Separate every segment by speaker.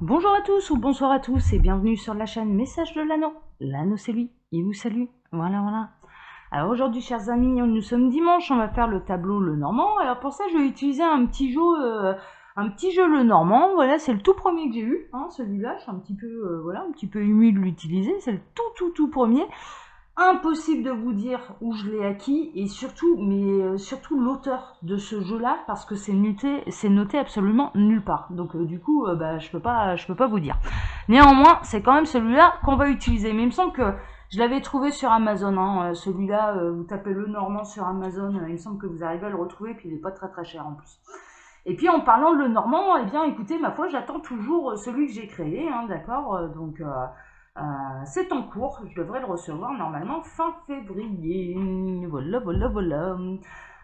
Speaker 1: Bonjour à tous ou bonsoir à tous et bienvenue sur la chaîne Message de l'Anneau. L'Anneau c'est lui, il vous salue. Voilà. Alors aujourd'hui chers amis, nous sommes dimanche, on va faire le tableau le normand. Alors pour ça je vais utiliser un petit jeu le normand. Voilà, c'est le tout premier que j'ai eu, hein, celui-là. Je suis un petit peu un petit peu humide de l'utiliser. C'est le tout premier. Impossible de vous dire où je l'ai acquis et surtout l'auteur de ce jeu-là parce que c'est noté absolument nulle part. Donc du coup, je peux pas vous dire. Néanmoins, c'est quand même celui-là qu'on va utiliser. Mais il me semble que je l'avais trouvé sur Amazon. Hein. Celui-là, vous tapez le normand sur Amazon, il me semble que vous arrivez à le retrouver, puis il n'est pas très cher en plus. Et puis en parlant de le normand, eh bien écoutez, ma foi, j'attends toujours celui que j'ai créé, hein, d'accord. C'est en cours, je devrais le recevoir normalement fin février. Voilà.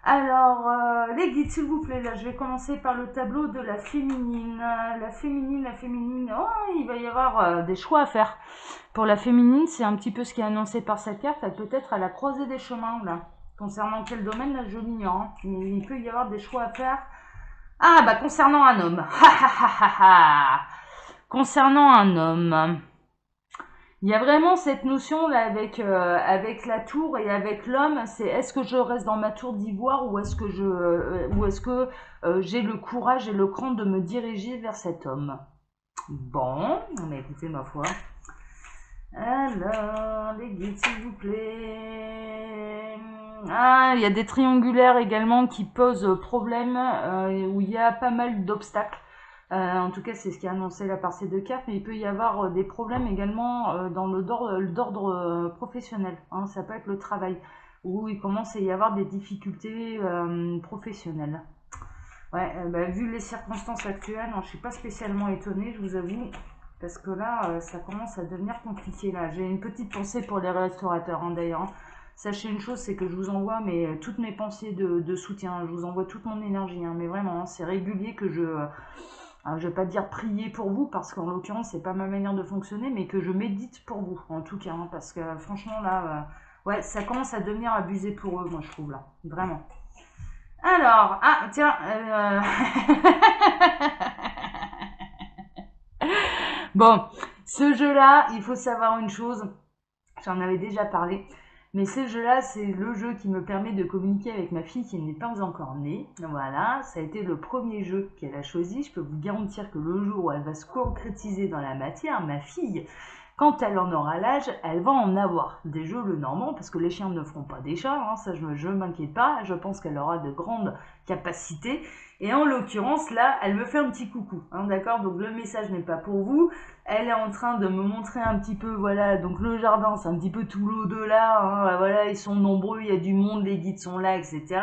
Speaker 1: Alors, les guides, s'il vous plaît, là, je vais commencer par le tableau de la féminine. La féminine, oh, il va y avoir des choix à faire. Pour la féminine, c'est un petit peu ce qui est annoncé par cette carte, elle peut être à la croisée des chemins, là. Concernant quel domaine, là, je l'ignore, hein. Mais il peut y avoir des choix à faire. Ah, bah, concernant un homme. Concernant un homme. Il y a vraiment cette notion là avec la tour et avec l'homme, c'est est-ce que je reste dans ma tour d'ivoire ou est-ce que j'ai le courage et le cran de me diriger vers cet homme. Bon, mais écoutez ma foi. Alors, les guides s'il vous plaît. Ah, il y a des triangulaires également qui posent problème, où il y a pas mal d'obstacles. En tout cas, c'est ce qui est annoncé là par ces deux cartes, mais il peut y avoir des problèmes également dans d'ordre professionnel. Hein, ça peut être le travail, où il commence à y avoir des difficultés professionnelles. Ouais, vu les circonstances actuelles, je ne suis pas spécialement étonnée, je vous avoue, parce que là, ça commence à devenir compliqué. Là, j'ai une petite pensée pour les restaurateurs, hein, d'ailleurs. Hein. Sachez une chose, c'est que je vous envoie toutes mes pensées de soutien, je vous envoie toute mon énergie, hein, mais vraiment, hein, c'est régulier que je vais pas dire prier pour vous, parce qu'en l'occurrence, c'est pas ma manière de fonctionner, mais que je médite pour vous, en tout cas, hein, parce que franchement, là, ouais, ça commence à devenir abusé pour eux, moi, je trouve, là, vraiment. Alors, ah, tiens, bon, ce jeu-là, il faut savoir une chose, j'en avais déjà parlé, mais ce jeu-là, c'est le jeu qui me permet de communiquer avec ma fille qui n'est pas encore née. Voilà, ça a été le premier jeu qu'elle a choisi. Je peux vous garantir que le jour où elle va se concrétiser dans la matière, ma fille, quand elle en aura l'âge, elle va en avoir des jeux le normand, parce que les chiens ne feront pas des chats, hein, ça je ne m'inquiète pas, je pense qu'elle aura de grandes capacités. Et en l'occurrence, là, elle me fait un petit coucou, hein, d'accord. Donc le message n'est pas pour vous, elle est en train de me montrer un petit peu, voilà, donc le jardin, c'est un petit peu tout l'au-delà, hein, voilà, ils sont nombreux, il y a du monde, les guides sont là, etc.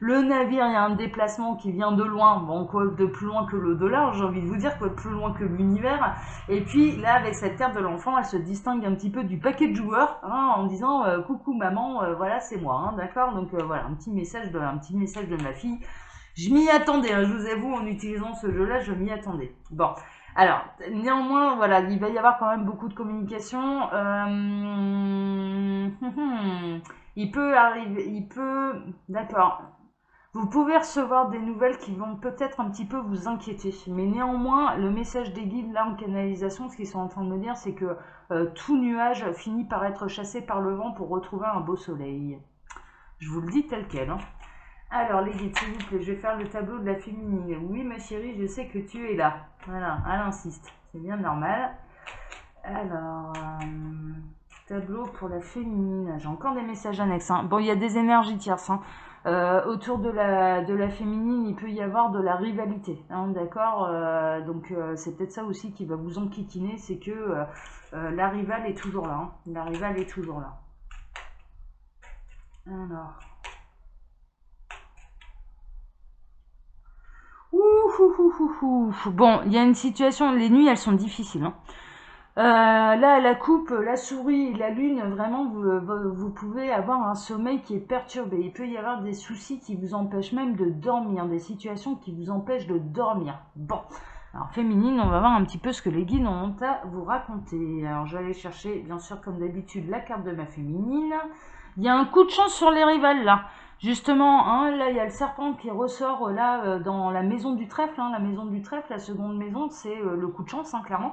Speaker 1: Le navire, il y a un déplacement qui vient de loin, bon, quoi, de plus loin que l'au-delà, j'ai envie de vous dire, quoi, de plus loin que l'univers. Et puis là, avec cette carte de l'enfant, elle se distingue un petit peu du paquet de joueurs, hein, en disant coucou maman, voilà, c'est moi, hein, d'accord. Donc voilà, un petit message de ma fille. Je m'y attendais, hein, je vous avoue, en utilisant ce jeu-là, je m'y attendais. Bon, alors, néanmoins, voilà, il va y avoir quand même beaucoup de communication. D'accord. Vous pouvez recevoir des nouvelles qui vont peut-être un petit peu vous inquiéter. Mais néanmoins, le message des guides, là, en canalisation, ce qu'ils sont en train de me dire, c'est que tout nuage finit par être chassé par le vent pour retrouver un beau soleil. Je vous le dis tel quel, hein. Alors, les guides, s'il vous plaît, je vais faire le tableau de la féminine. Oui, ma chérie, je sais que tu es là. Voilà, elle insiste. C'est bien normal. Alors, tableau pour la féminine. J'ai encore des messages annexes. Hein. Bon, il y a des énergies tierces. Hein. Autour de la féminine, il peut y avoir de la rivalité. Hein, d'accord. Donc, c'est peut-être ça aussi qui va vous enquiquiner. C'est que la rivale est toujours là. Hein. La rivale est toujours là. Alors... Bon, il y a une situation, les nuits elles sont difficiles. Hein. Là, la coupe, la souris, la lune, vraiment, vous pouvez avoir un sommeil qui est perturbé. Il peut y avoir des soucis qui vous empêchent même de dormir, des situations qui vous empêchent de dormir. Bon, alors féminine, on va voir un petit peu ce que les guides ont à vous raconter. Alors je vais aller chercher, bien sûr, comme d'habitude, la carte de ma féminine. Il y a un coup de chance sur les rivales, là. Justement, hein, là, il y a le serpent qui ressort, là, dans la maison du trèfle. Hein, la maison du trèfle, la seconde maison, c'est le coup de chance, hein, clairement.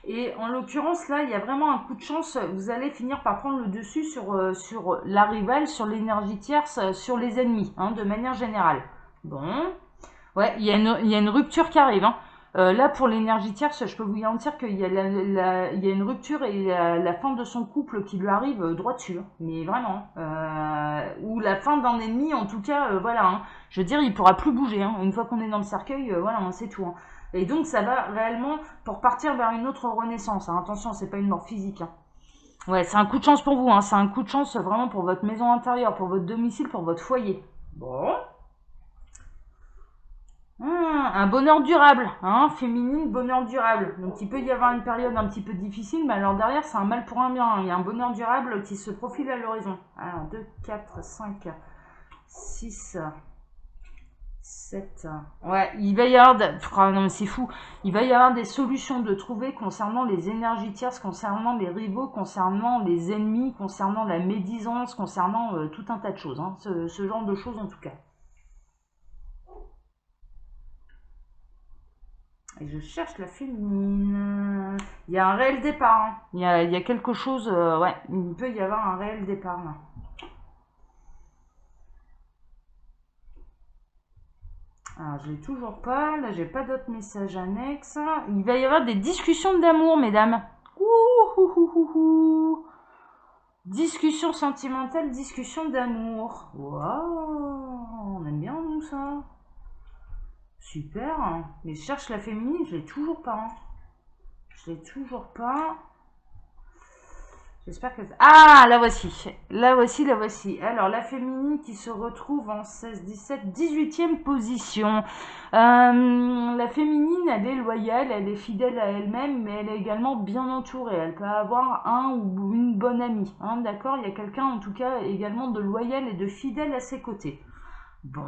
Speaker 1: Et en l'occurrence, là, il y a vraiment un coup de chance. Vous allez finir par prendre le dessus sur la rivale, sur l'énergie tierce, sur les ennemis, hein, de manière générale. Bon. Ouais, il y a une rupture qui arrive. Hein. Là, pour l'énergie tierce, je peux vous garantir qu'il y a, il y a une rupture et la fin de son couple qui lui arrive droit dessus. Hein. Mais vraiment. Ou la fin d'un ennemi, en tout cas, voilà. Hein. Je veux dire, il pourra plus bouger. Hein. Une fois qu'on est dans le cercueil, voilà, c'est tout. Hein. Et donc, ça va réellement pour partir vers une autre renaissance. Hein. Attention, c'est pas une mort physique. Hein. Ouais, c'est un coup de chance pour vous. Hein. C'est un coup de chance vraiment pour votre maison intérieure, pour votre domicile, pour votre foyer. Bon. Un bonheur durable, hein, féminine, bonheur durable. Donc il peut y avoir une période un petit peu difficile, mais alors derrière c'est un mal pour un bien. Hein. Il y a un bonheur durable qui se profile à l'horizon. Alors 2, 4, 5, 6, 7. Ouais, il va y avoir... Oh, non mais c'est fou. Il va y avoir des solutions de trouver concernant les énergies tierces, concernant les rivaux, concernant les ennemis, concernant la médisance, concernant tout un tas de choses. Hein. Ce genre de choses en tout cas. Et je cherche la féminine. Il y a un réel départ. Hein. Il y a quelque chose. Ouais, il peut y avoir un réel départ. Là. Alors, je l'ai toujours pas. Là, j'ai pas d'autres messages annexes. Il va y avoir des discussions d'amour, mesdames. Ouh, ouh, ouh, ouh, ouh. Discussion sentimentale, discussion d'amour. Waouh, on aime bien, nous, ça. Super. Mais je cherche la féminine, je l'ai toujours pas. Hein. Je l'ai toujours pas. J'espère que... Ah, la voici. La voici, la voici. Alors, la féminine qui se retrouve en 16, 17, 18e position. La féminine, elle est loyale, elle est fidèle à elle-même, mais elle est également bien entourée. Elle peut avoir un ou une bonne amie. Hein, d'accord. Il y a quelqu'un, en tout cas, également de loyal et de fidèle à ses côtés. Bon.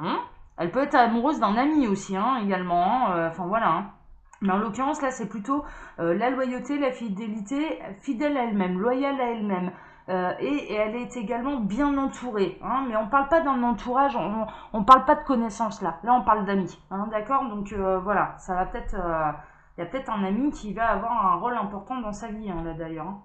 Speaker 1: Elle peut être amoureuse d'un ami aussi, hein, également. Enfin, voilà. Hein. Mais en l'occurrence, là, c'est plutôt la loyauté, la fidélité, fidèle à elle-même, loyale à elle-même. Et elle est également bien entourée. Hein, mais on ne parle pas d'un entourage, on ne parle pas de connaissances là. Là, on parle d'amis. Hein, d'accord. Donc voilà, ça va peut-être... Il y a peut-être un ami qui va avoir un rôle important dans sa vie, hein, là d'ailleurs. Hein.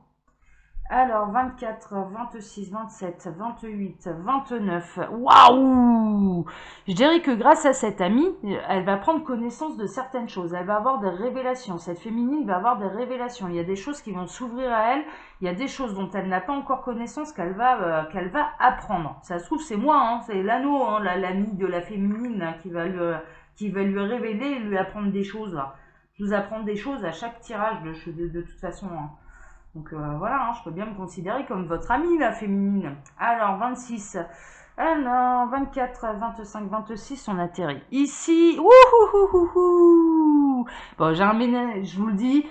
Speaker 1: Alors, 24, 26, 27, 28, 29. Waouh! Je dirais que grâce à cette amie, elle va prendre connaissance de certaines choses. Elle va avoir des révélations. Cette féminine va avoir des révélations. Il y a des choses qui vont s'ouvrir à elle. Il y a des choses dont elle n'a pas encore connaissance qu'elle va apprendre. Ça se trouve, c'est moi, hein, c'est l'anneau, hein, l'amie de la féminine là, qui va lui révéler et lui apprendre des choses. Là. Je vous apprends des choses à chaque tirage de toute façon. Hein. Donc voilà, hein, je peux bien me considérer comme votre amie, la féminine. Alors, 26. Alors, 24, 25, 26, on atterrit. Ici, ouhouhouhouhou. Bon, j'ai un ménage, je vous le dis,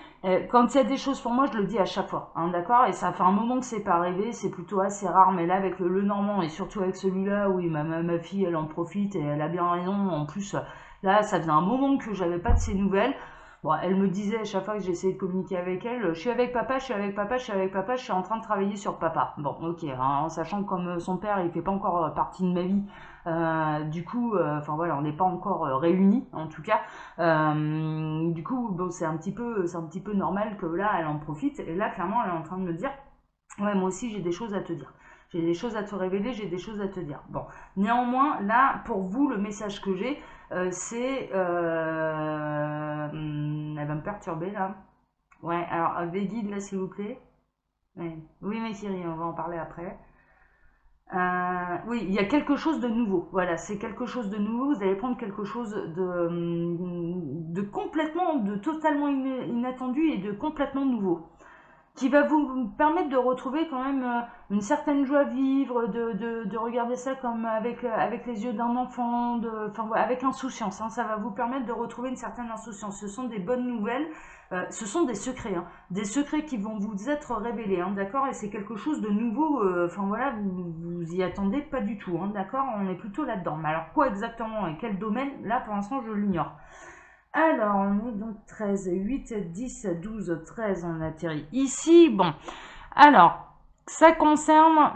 Speaker 1: quand il y a des choses pour moi, je le dis à chaque fois, hein, d'accord. Et ça fait un moment que c'est pas arrivé, c'est plutôt assez rare, mais là, avec le Normand, et surtout avec celui-là, oui, ma fille, elle en profite, et elle a bien raison, en plus, là, ça faisait un moment que j'avais pas de ses nouvelles. Bon, elle me disait à chaque fois que j'essayais de communiquer avec elle, je suis avec papa, je suis avec papa, je suis avec papa, je suis en train de travailler sur papa. Bon, ok, hein, en sachant que comme son père, il fait pas encore partie de ma vie, du coup, enfin voilà, on n'est pas encore réunis, en tout cas. Du coup, bon, c'est un petit peu normal que là, elle en profite. Et là, clairement, elle est en train de me dire, ouais, moi aussi, j'ai des choses à te dire. J'ai des choses à te révéler, j'ai des choses à te dire. Bon, néanmoins, là, pour vous, le message que j'ai, c'est... elle va me perturber, là. Ouais, alors, des guides, là, s'il vous plaît. Ouais. Oui, mais Thierry, on va en parler après. Oui, il y a quelque chose de nouveau. Voilà, c'est quelque chose de nouveau. Vous allez prendre quelque chose de complètement, de totalement inattendu et de complètement nouveau qui va vous permettre de retrouver quand même une certaine joie à vivre, de regarder ça comme avec les yeux d'un enfant, avec insouciance. Hein, ça va vous permettre de retrouver une certaine insouciance. Ce sont des bonnes nouvelles, ce sont des secrets qui vont vous être révélés, hein, d'accord. Et c'est quelque chose de nouveau. Enfin voilà, vous y attendez pas du tout, hein, d'accord. On est plutôt là-dedans. Mais alors quoi exactement et quel domaine? Là, pour l'instant, je l'ignore. Alors, on est donc 13, 8, 10, 12, 13, on atterrit ici. Bon, alors, ça concerne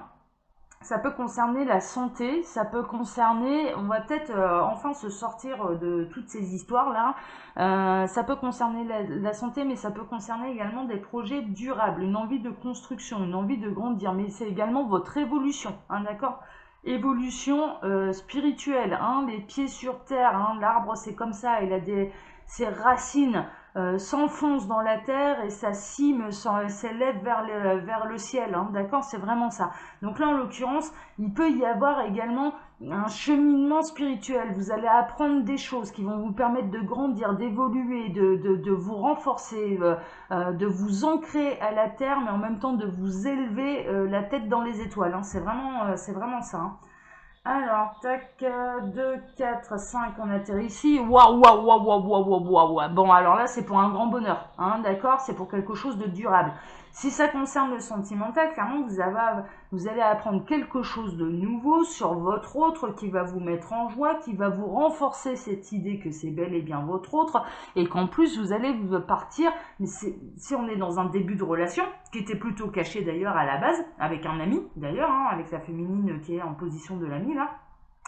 Speaker 1: Ça peut concerner la santé, ça peut concerner, on va peut-être enfin se sortir de toutes ces histoires-là. Ça peut concerner la santé, mais ça peut concerner également des projets durables, une envie de construction, une envie de grandir, mais c'est également votre évolution, hein, d'accord? Évolution spirituelle, hein, les pieds sur terre, hein, l'arbre c'est comme ça, il a ses racines s'enfonce dans la terre et sa cime s'élève vers le ciel, hein, d'accord? C'est vraiment ça. Donc là, en l'occurrence, il peut y avoir également un cheminement spirituel. Vous allez apprendre des choses qui vont vous permettre de grandir, d'évoluer, de vous renforcer, de vous ancrer à la terre, mais en même temps de vous élever la tête dans les étoiles, hein. C'est vraiment ça, hein. Alors, tac, 2, 4, 5, on atterrit ici. Waouh, waouh, waouh, waouh, waouh, waouh, waouh, waouh. Bon, alors là, c'est pour un grand bonheur, hein, d'accord? C'est pour quelque chose de durable. Si ça concerne le sentimental, clairement, vous allez apprendre quelque chose de nouveau sur votre autre qui va vous mettre en joie, qui va vous renforcer cette idée que c'est bel et bien votre autre, et qu'en plus, vous allez partir, mais si on est dans un début de relation, qui était plutôt caché d'ailleurs à la base, avec un ami, d'ailleurs, hein, avec la féminine qui est en position de l'ami, là.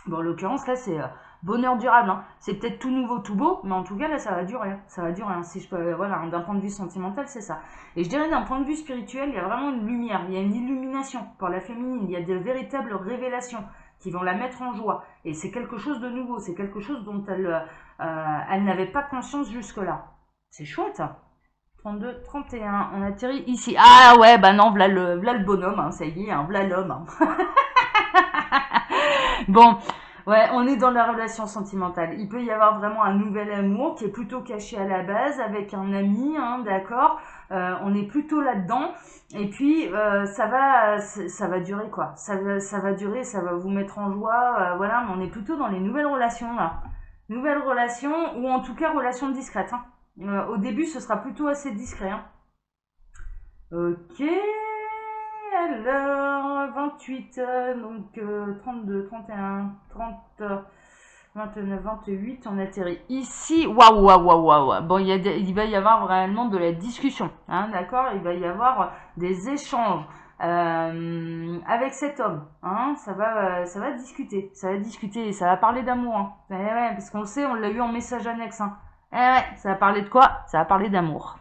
Speaker 1: Bon, en l'occurrence, là, c'est bonheur durable, hein. C'est peut-être tout nouveau, tout beau, mais en tout cas, là, ça va durer. Ça va durer, hein. Si je peux, voilà, d'un point de vue sentimental, c'est ça. Et je dirais d'un point de vue spirituel, il y a vraiment une lumière, il y a une illumination pour la féminine, il y a de véritables révélations qui vont la mettre en joie. Et c'est quelque chose de nouveau, c'est quelque chose dont elle n'avait pas conscience jusque-là. C'est chouette, hein. 32, 31, on atterrit ici. Ah ouais, bah non, v'là le bonhomme, hein, ça y est, hein, v'là l'homme, hein. Bon, ouais, on est dans la relation sentimentale. Il peut y avoir vraiment un nouvel amour qui est plutôt caché à la base avec un ami, hein, d'accord. On est plutôt là-dedans. Et puis ça va durer quoi. Ça va durer, ça va vous mettre en joie, voilà. Mais on est plutôt dans les nouvelles relations là. Nouvelles relations ou en tout cas relations discrètes, hein. Au début, ce sera plutôt assez discret, hein. Ok, alors 28, donc 32, 31, 30, 29, 28, on atterrit ici. Waouh, waouh, waouh, waouh. Bon, il va y avoir réellement de la discussion, hein, d'accord? Il va y avoir des échanges avec cet homme, hein. Ça va discuter, et ça va parler d'amour, hein. Ouais, parce qu'on le sait, on l'a eu en message annexe, hein. Ouais, ça va parler de quoi? Ça va parler d'amour.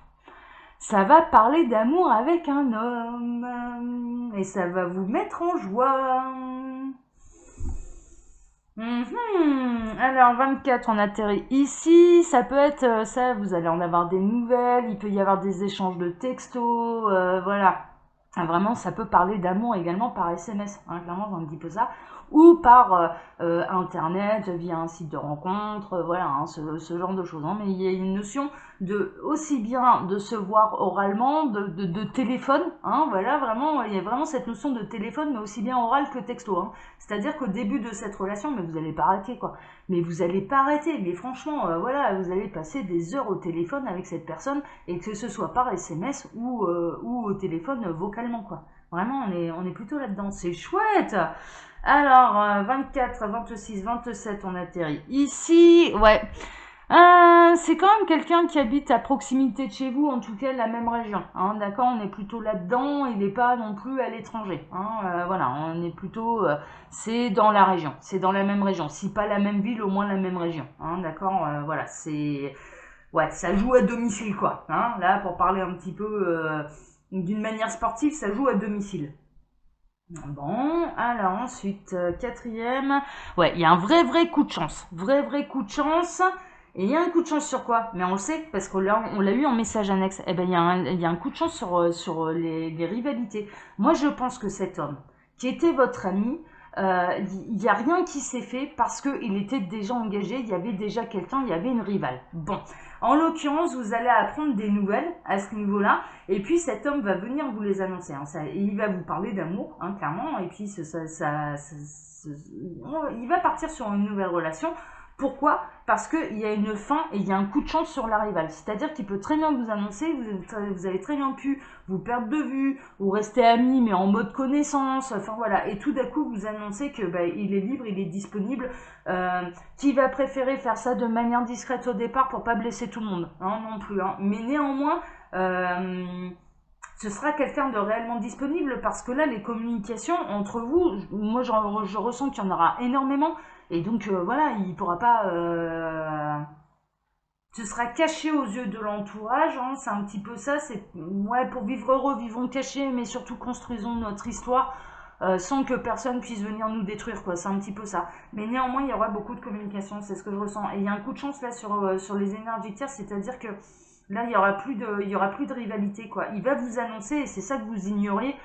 Speaker 1: Ça va parler d'amour avec un homme. Et ça va vous mettre en joie. Alors, 24, on atterrit ici. Ça peut être ça, vous allez en avoir des nouvelles. Il peut y avoir des échanges de textos. Voilà. Vraiment, ça peut parler d'amour également par SMS, hein, clairement, j'en dis peu ça, ou par Internet, via un site de rencontre, voilà, hein, ce genre de choses. Hein. Mais il y a une notion de aussi bien de se voir oralement, de téléphone, hein, voilà, vraiment, il y a vraiment cette notion de téléphone, mais aussi bien oral que texto. Hein. C'est-à-dire qu'au début de cette relation, mais vous n'allez pas arrêter, quoi. Mais vous n'allez pas arrêter, mais franchement, voilà, vous allez passer des heures au téléphone avec cette personne, et que ce soit par SMS ou au téléphone vocalement, quoi. Vraiment, on est plutôt là-dedans. C'est chouette. Alors, 24, 26, 27, on atterrit ici. Ouais. C'est quand même quelqu'un qui habite à proximité de chez vous, en tout cas la même région. Hein, d'accord, on est plutôt là-dedans, il n'est pas non plus à l'étranger. Hein, voilà, on est plutôt, c'est dans la région, c'est dans la même région. Si pas la même ville, au moins la même région. Hein, d'accord, voilà, c'est, ouais, ça joue à domicile quoi. Hein, là, pour parler un petit peu d'une manière sportive, ça joue à domicile. Bon, alors ensuite, quatrième, ouais, il y a un vrai coup de chance, vrai coup de chance. Et il y a un coup de chance sur quoi? Mais on le sait, parce qu'on l'a eu en message annexe. Eh ben, il y a un coup de chance sur les rivalités. Moi, je pense que cet homme, qui était votre ami, il n'y a rien qui s'est fait parce qu'il était déjà engagé, il y avait déjà quelqu'un, il y avait une rivale. Bon, en l'occurrence, vous allez apprendre des nouvelles à ce niveau-là, et puis cet homme va venir vous les annoncer. Hein, et il va vous parler d'amour, hein, clairement, et puis il va partir sur une nouvelle relation. Pourquoi? Parce qu'il y a une fin et il y a un coup de chance sur la rivale. C'est-à-dire qu'il peut très bien vous annoncer, vous avez très bien pu vous perdre de vue, ou rester amis mais en mode connaissance, enfin voilà. Et tout d'un coup vous annoncez que il est libre, il est disponible, qui va préférer faire ça de manière discrète au départ pour pas blesser tout le monde, hein, non plus. Hein. Mais néanmoins, ce sera quelqu'un de réellement disponible parce que là, les communications entre vous, moi je ressens qu'il y en aura énormément et donc voilà, il pourra pas. Ce sera caché aux yeux de l'entourage, hein, c'est un petit peu ça. C'est ouais, pour vivre heureux, vivons cachés, mais surtout construisons notre histoire. Sans que personne puisse venir nous détruire, quoi. C'est un petit peu ça. Mais néanmoins, il y aura beaucoup de communication, c'est ce que je ressens. Et il y a un coup de chance là sur les énergies tiers, c'est-à-dire que là, il y aura plus de rivalité, quoi. Il va vous annoncer, et c'est ça que vous ignorez,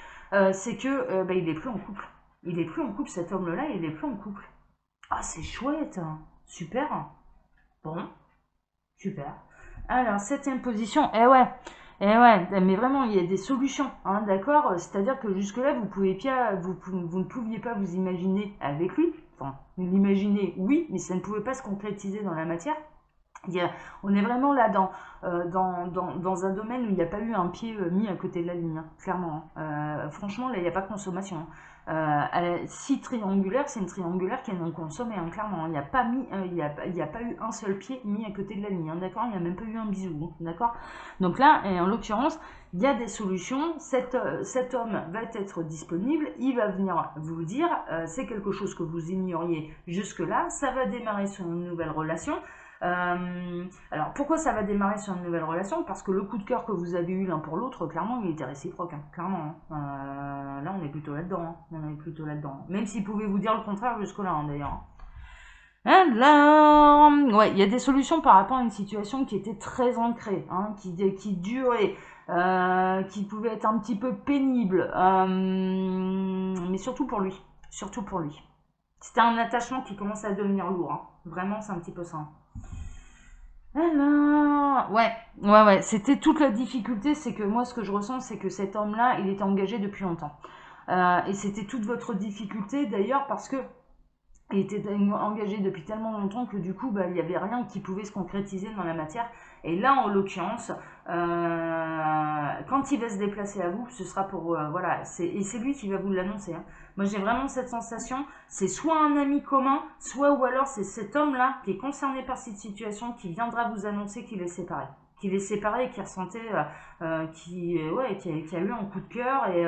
Speaker 1: c'est que il est plus en couple. Il est plus en couple, cet homme-là, il est plus en couple. Ah, c'est chouette, hein. Super. Bon, super. Alors, septième position, eh ouais, mais vraiment, il y a des solutions, hein, d'accord? C'est-à-dire que jusque-là, vous ne pouviez pas vous imaginer avec lui. Enfin, l'imaginer, oui, mais ça ne pouvait pas se concrétiser dans la matière. On est vraiment là dans un domaine où il n'y a pas eu un pied mis à côté de la ligne, hein, clairement. Franchement, là, il n'y a pas de consommation. Si triangulaire, c'est une triangulaire qui est non consommée, hein, clairement. Il n'y a pas il y a pas eu un seul pied mis à côté de la ligne, hein, d'accord. Il n'y a même pas eu un bisou, hein, d'accord. Donc là, en l'occurrence, il y a des solutions. Cet homme va être disponible. Il va venir vous dire, c'est quelque chose que vous ignoriez jusque-là. Ça va démarrer sur une nouvelle relation. Alors pourquoi ça va démarrer sur une nouvelle relation? Parce que le coup de cœur que vous avez eu l'un pour l'autre, clairement, il était réciproque, hein, clairement. Là, on est plutôt là-dedans. Hein, on est plutôt là-dedans. Même s'il pouvait vous dire le contraire jusque-là, hein, d'ailleurs. Alors, ouais, il y a des solutions par rapport à une situation qui était très ancrée, hein, qui durait, qui pouvait être un petit peu pénible, mais surtout pour lui. Surtout pour lui. C'était un attachement qui commence à devenir lourd. Hein. Vraiment, c'est un petit peu ça. Alors, ouais, c'était toute la difficulté, c'est que moi, ce que je ressens, c'est que cet homme-là, il était engagé depuis longtemps. Et c'était toute votre difficulté, d'ailleurs, parce que il était engagé depuis tellement longtemps que du coup, il n'y avait rien qui pouvait se concrétiser dans la matière. Et là, en l'occurrence, quand il va se déplacer à vous, ce sera pour... voilà, et c'est lui qui va vous l'annoncer. Hein. Moi, j'ai vraiment cette sensation, c'est soit un ami commun, soit ou alors c'est cet homme-là qui est concerné par cette situation qui viendra vous annoncer qu'il est séparé. Qu'il est séparé et qui ressentait... qui a eu un coup de cœur et...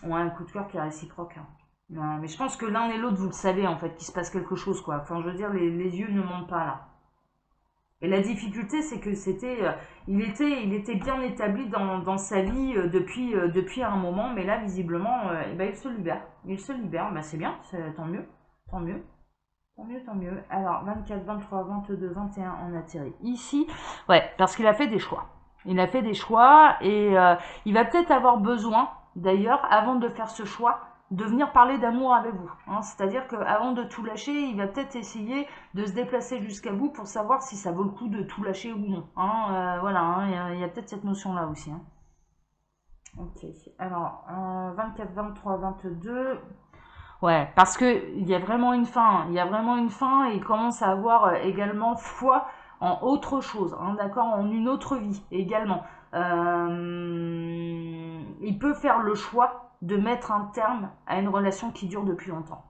Speaker 1: ouais, un coup de cœur qui est réciproque. Hein. Mais je pense que l'un et l'autre, vous le savez, en fait, qu'il se passe quelque chose, quoi. Enfin, je veux dire, les yeux ne mentent pas, là. Et la difficulté, c'est que il était bien établi dans sa vie depuis un moment, mais là, visiblement, il se libère. Il se libère, c'est bien, tant mieux, tant mieux. Tant mieux, tant mieux. Alors, 24, 23, 22, 21, on atterrit ici. Ouais, parce qu'il a fait des choix. Il a fait des choix et il va peut-être avoir besoin, d'ailleurs, avant de faire ce choix, de venir parler d'amour avec vous. Hein. C'est-à-dire qu'avant de tout lâcher, il va peut-être essayer de se déplacer jusqu'à vous pour savoir si ça vaut le coup de tout lâcher ou non. Hein. Voilà, hein, il y a peut-être cette notion-là aussi. Hein. Ok, alors 24, 23, 22... Ouais, parce que il y a vraiment une fin, il y a vraiment une fin et il commence à avoir également foi en autre chose, hein, d'accord, en une autre vie également. Il peut faire le choix de mettre un terme à une relation qui dure depuis longtemps.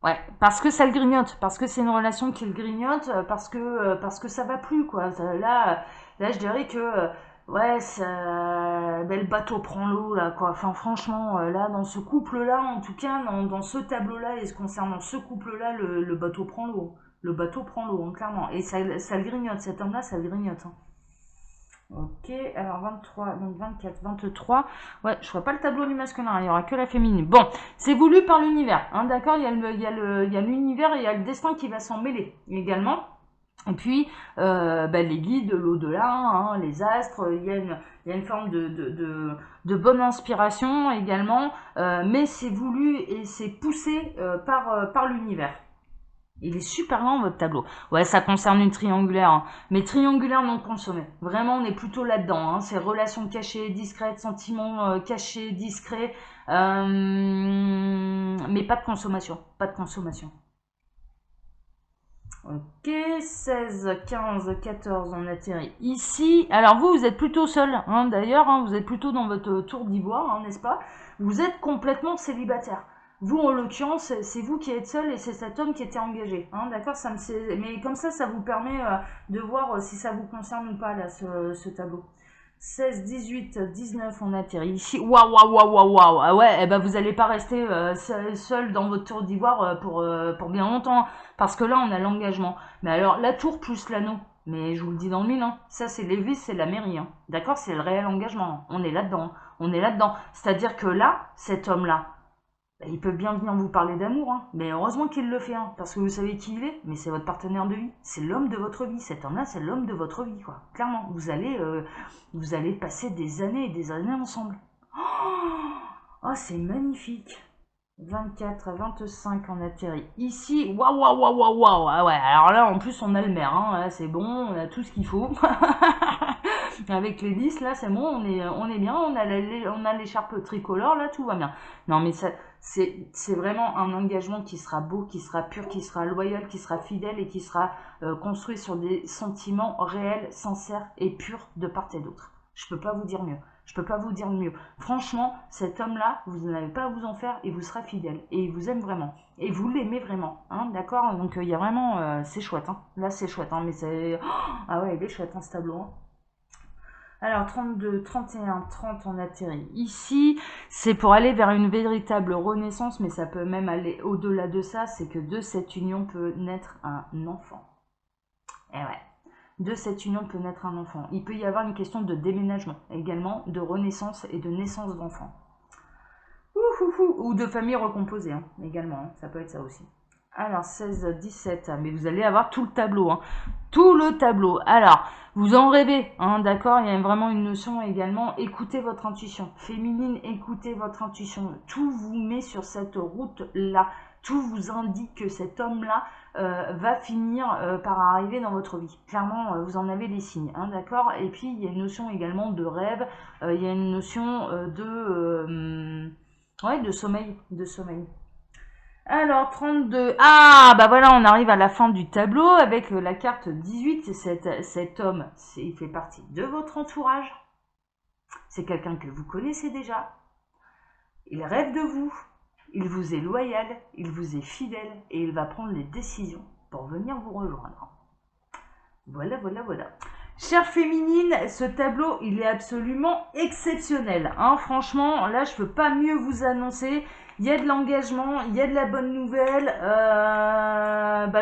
Speaker 1: Ouais, parce que ça le grignote, parce que c'est une relation qui le grignote, parce que ça va plus quoi. Là, je dirais que ouais, le bateau prend l'eau là quoi. Enfin franchement, là dans ce couple-là, en tout cas dans ce tableau-là et concernant ce couple-là, le bateau prend l'eau. Le bateau prend l'eau, hein, clairement. Et ça le grignote, cet homme-là, ça le grignote. Hein. Ok, alors 23, donc 24, 23. Ouais, je vois pas le tableau du masculin, il y aura que la féminine. Bon, c'est voulu par l'univers, hein, d'accord, il y a l'univers et il y a le destin qui va s'en mêler également. Et puis, les guides de l'au-delà, hein, les astres, il y a une forme de bonne inspiration également, mais c'est voulu et c'est poussé par l'univers. Il est super lent votre tableau. Ouais, ça concerne une triangulaire, hein. Mais triangulaire non consommée. Vraiment, on est plutôt là-dedans. Hein. C'est relations cachées, discrètes, sentiments cachés, discrets, mais pas de consommation. Pas de consommation. Ok, 16, 15, 14, on atterrit ici. Alors vous êtes plutôt seul, hein, d'ailleurs, hein, vous êtes plutôt dans votre tour d'ivoire, hein, n'est-ce pas? Vous êtes complètement célibataire. Vous, en l'occurrence, c'est vous qui êtes seul et c'est cet homme qui était engagé. Hein, d'accord, mais comme ça vous permet de voir si ça vous concerne ou pas, là, ce tableau. 16, 18, 19, on atterrit ici. Waouh, waouh, waouh, waouh, waouh. Ah ouais, eh ben vous allez pas rester seul dans votre tour d'ivoire pour bien longtemps. Parce que là, on a l'engagement. Mais alors, la tour plus l'anneau. Mais je vous le dis dans le mille, hein, ça c'est l'église, c'est la mairie. Hein. D'accord, c'est le réel engagement. On est là-dedans. On est là-dedans. C'est-à-dire que là, cet homme-là, il peut bien venir vous parler d'amour, hein. Mais heureusement qu'il le fait, hein, parce que vous savez qui il est, mais c'est votre partenaire de vie, c'est l'homme de votre vie, cet homme-là c'est l'homme de votre vie, quoi. Clairement, vous allez passer des années et des années ensemble. Oh, c'est magnifique. 24 à 25 on atterrit ici, waouh waouh waouh waouh waouh, ah ouais, alors là en plus on a le maire, hein, c'est bon, on a tout ce qu'il faut. Avec les 10 là c'est bon, on est bien, on a l'écharpe tricolore là, tout va bien. Non mais ça c'est vraiment un engagement qui sera beau, qui sera pur, qui sera loyal, qui sera fidèle et qui sera construit sur des sentiments réels, sincères et purs de part et d'autre. Je peux pas vous dire mieux. Je peux pas vous dire mieux. Franchement, cet homme-là, vous n'avez pas à vous en faire, il vous sera fidèle. Et il vous aime vraiment. Et vous l'aimez vraiment. Hein, d'accord. Donc il y a vraiment... c'est chouette. Hein. Là, c'est chouette. Hein, mais c'est... Oh, ah ouais, il est chouette, hein, ce tableau. Hein. Alors, 32, 31, 30, on atterrit ici. C'est pour aller vers une véritable renaissance, mais ça peut même aller au-delà de ça. C'est que de cette union peut naître un enfant. Et ouais. De cette union peut naître un enfant. Il peut y avoir une question de déménagement, également de renaissance et de naissance d'enfants. Ou de famille recomposée, hein, également, hein, ça peut être ça aussi. Alors, 16, 17, mais vous allez avoir tout le tableau. Hein. Tout le tableau. Alors, vous en rêvez, hein, d'accord. Il y a vraiment une notion également, écoutez votre intuition. Féminine, écoutez votre intuition. Tout vous met sur cette route-là. Tout vous indique que cet homme-là va finir par arriver dans votre vie. Clairement, vous en avez les signes, hein, d'accord. Et puis, il y a une notion également de rêve. Il y a une notion de sommeil. De sommeil. Alors, 32. Ah, bah voilà, on arrive à la fin du tableau avec la carte 18. Cet homme, il fait partie de votre entourage. C'est quelqu'un que vous connaissez déjà. Il rêve de vous. Il vous est loyal. Il vous est fidèle. Et il va prendre les décisions pour venir vous rejoindre. Voilà, voilà, voilà. Chère féminine, ce tableau, il est absolument exceptionnel. Hein, franchement, là, je ne peux pas mieux vous annoncer. Il y a de l'engagement, il y a de la bonne nouvelle.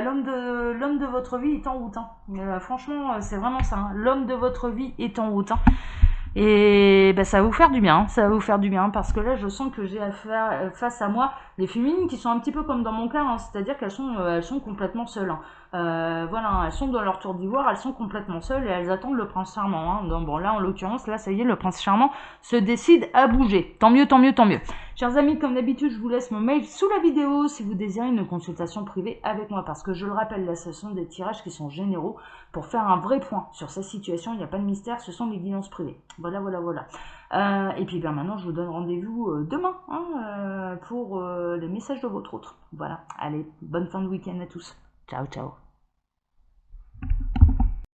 Speaker 1: L'homme de votre vie est en route. Hein. Franchement, c'est vraiment ça. Hein. L'homme de votre vie est en route. Hein. Et bah, ça va vous faire du bien, hein. Ça va vous faire du bien parce que là je sens que j'ai affaire face à moi des féminines qui sont un petit peu comme dans mon cas, hein, c'est-à-dire qu'elles sont complètement seules. Hein. Voilà, elles sont dans leur tour d'ivoire, elles sont complètement seules et elles attendent le prince charmant. Hein. Donc bon là en l'occurrence, là ça y est, le prince charmant se décide à bouger. Tant mieux, tant mieux, tant mieux. Chers amis, comme d'habitude, je vous laisse mon mail sous la vidéo si vous désirez une consultation privée avec moi parce que je le rappelle, là ce sont des tirages qui sont généraux pour faire un vrai point sur sa situation, il n'y a pas de mystère, ce sont des guidances privées. Voilà, voilà, voilà. Et puis ben, maintenant, je vous donne rendez-vous demain hein, pour les messages de votre autre. Voilà, allez, bonne fin de week-end à tous. Ciao, ciao.